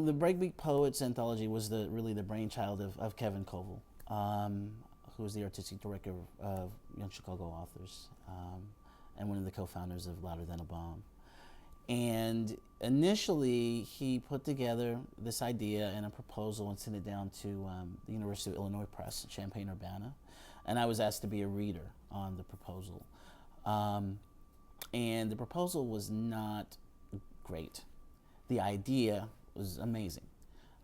The Breakbeat Poets Anthology was really the brainchild of Kevin Coval, who was the artistic director of Young Chicago Authors, and one of the co-founders of Louder Than a Bomb. And initially, he put together this idea and a proposal and sent it down to the University of Illinois Press, Champaign-Urbana, and I was asked to be a reader on the proposal. And the proposal was not great. The idea was amazing,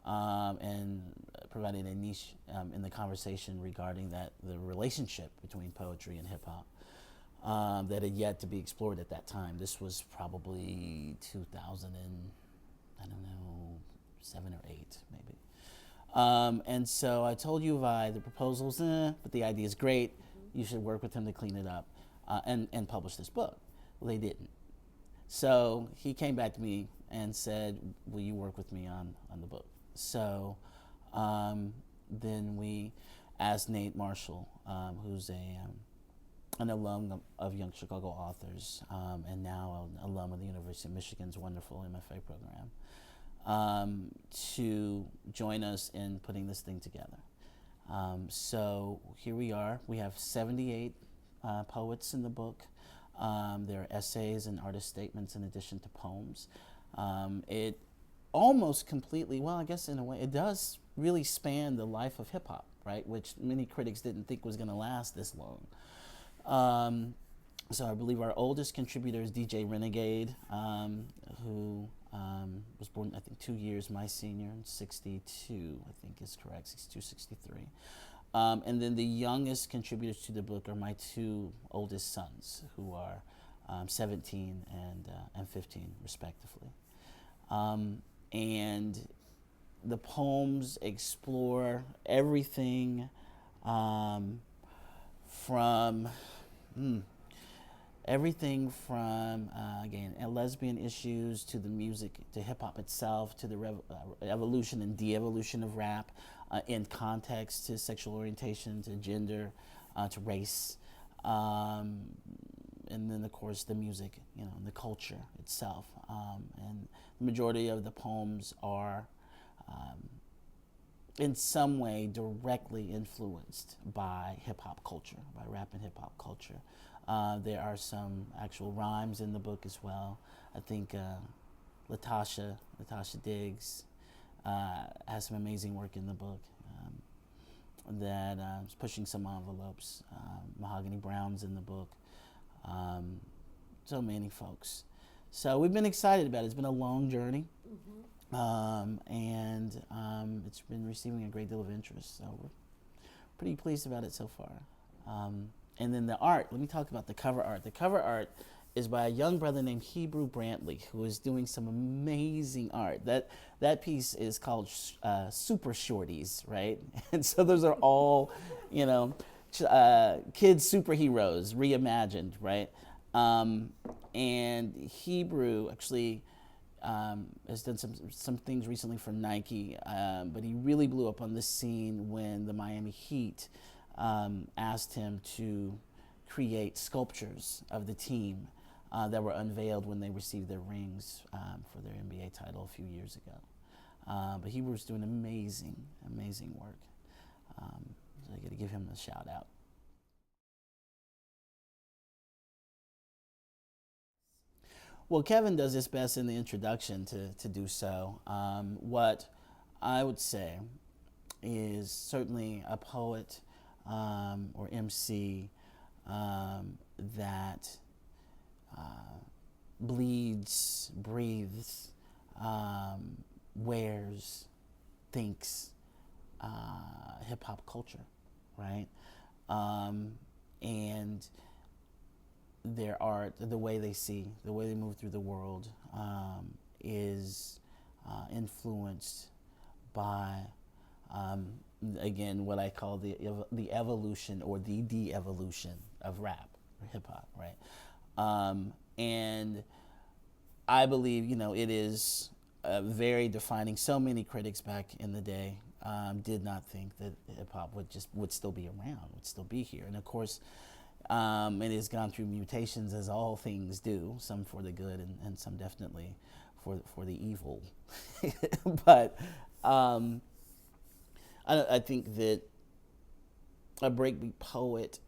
and provided a niche in the conversation regarding the relationship between poetry and hip hop that had yet to be explored at that time. This was probably 2000 and, I don't know, 7 or 8 maybe. And so I told Uvi, the proposal's but the idea is great. You should work with him to clean it up and publish this book. Well, they didn't. So he came back to me and said, will you work with me on the book? So then we asked Nate Marshall, who's an alum of Young Chicago Authors, and now an alum of the University of Michigan's wonderful MFA program, to join us in putting this thing together. So here we are. We have 78 poets in the book. There are essays and artist statements in addition to poems. It almost completely, well, I guess in a way, it does really span the life of hip hop, right? Which many critics didn't think was going to last this long. So I believe our oldest contributor is DJ Renegade, who was born, I think, 2 years my senior, in 62, I think is correct, 62, 63. And then the youngest contributors to the book are my 2 oldest sons, who are 17 and 15, respectively. And the poems explore everything from again, lesbian issues, to the music, to hip hop itself, to the evolution and de-evolution of rap, in context, to sexual orientation, to gender, to race, and then of course the music, and the culture itself. And the majority of the poems are in some way directly influenced by hip hop culture, by rap and hip hop culture. There are some actual rhymes in the book as well. I think Latasha Diggs has some amazing work in the book that is pushing some envelopes. Mahogany Brown's in the book. So many folks. So we've been excited about it. It's been a long journey. And it's been receiving a great deal of interest, so we're pretty pleased about it so far. And then the art, let me talk about the cover art. The cover art is by a young brother named Hebrew Brantley, who is doing some amazing art. That piece is called Super Shorties, right? And so those are all, kids superheroes reimagined, right? And Hebrew actually has done some things recently for Nike, but he really blew up on this scene when the Miami Heat asked him to create sculptures of the team that were unveiled when they received their rings for their NBA title a few years ago. But he was doing amazing work. So I got to give him a shout out. Well, Kevin does his best in the introduction to do so. What I would say is certainly a poet or MC that bleeds, breathes, wears, thinks hip hop culture, right? And their art, the way they see, the way they move through the world, is influenced by, again, what I call the evolution or the de-evolution of rap or hip hop, right? And I believe, it is very defining. So many critics back in the day did not think that hip hop would still be around, would still be here. And of course, it has gone through mutations, as all things do, some for the good and some definitely for the evil. But I think that a breakbeat poet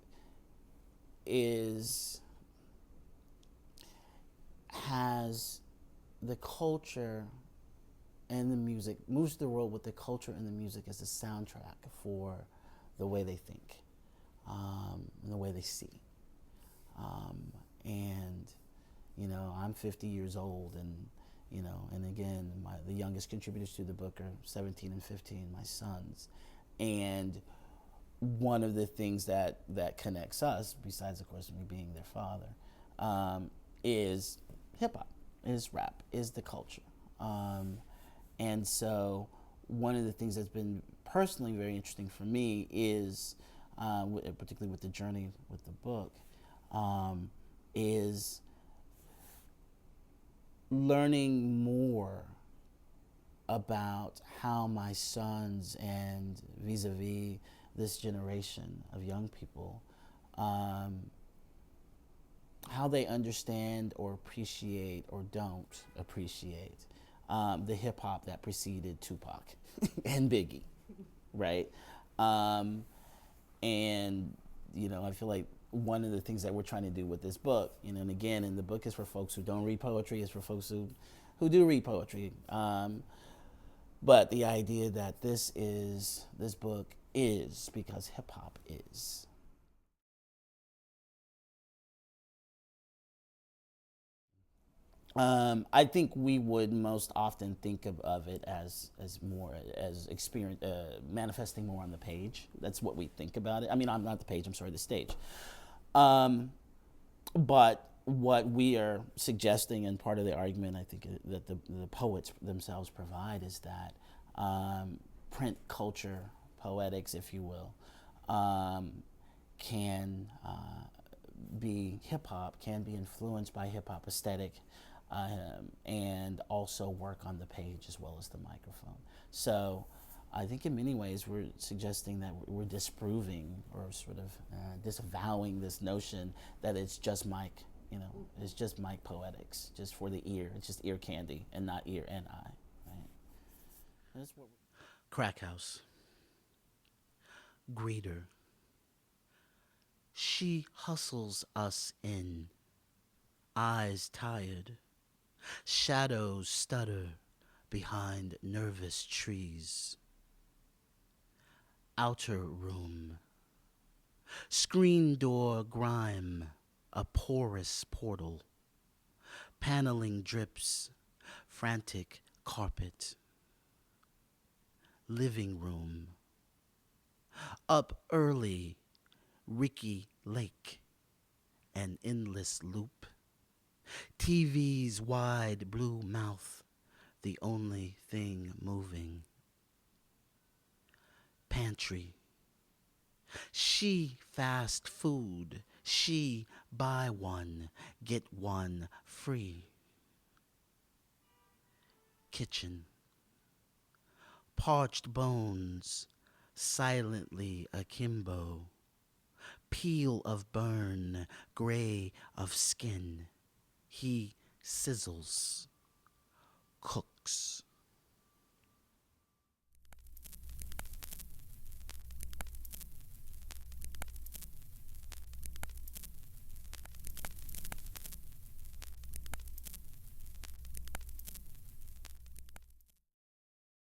is has the culture and the music, moves the world with the culture and the music as a soundtrack for the way they think, and the way they see. And I'm 50 years old, and and again, the youngest contributors to the book are 17 and 15, my sons. And one of the things that connects us, besides of course me being their father, is hip hop, is rap, is the culture. And so one of the things that's been personally very interesting for me is, particularly with the journey with the book, is learning more about how my sons and vis-a-vis this generation of young people, how they understand or appreciate or don't appreciate the hip hop that preceded Tupac and Biggie, right? And I feel like one of the things that we're trying to do with this book, and again, and the book is for folks who don't read poetry, it's for folks who do read poetry. But the idea that this book is because hip hop is. I think we would most often think of it as more as experience, manifesting more on the page. That's what we think about it. I mean, I'm not the page. I'm sorry, the stage. But what we are suggesting, and part of the argument I think that the poets themselves provide, is that print culture, poetics, if you will, can be hip hop, can be influenced by hip hop aesthetic, and also work on the page as well as the microphone. So I think in many ways we're suggesting that we're disproving or sort of disavowing this notion that it's just mic, it's just mic poetics, just for the ear. It's just ear candy and not ear and eye. Right? That's what Crack House. Greeter. She hustles us in, eyes tired, shadows stutter behind nervous trees. Outer room. Screen door grime, a porous portal. Paneling drips, frantic carpet. Living room. Up early, Ricky Lake, an endless loop. TV's wide blue mouth, the only thing moving. Pantry. She fast food. She buy one, get one free. Kitchen. Parched bones, silently akimbo. Peel of burn, gray of skin. He sizzles, cooks.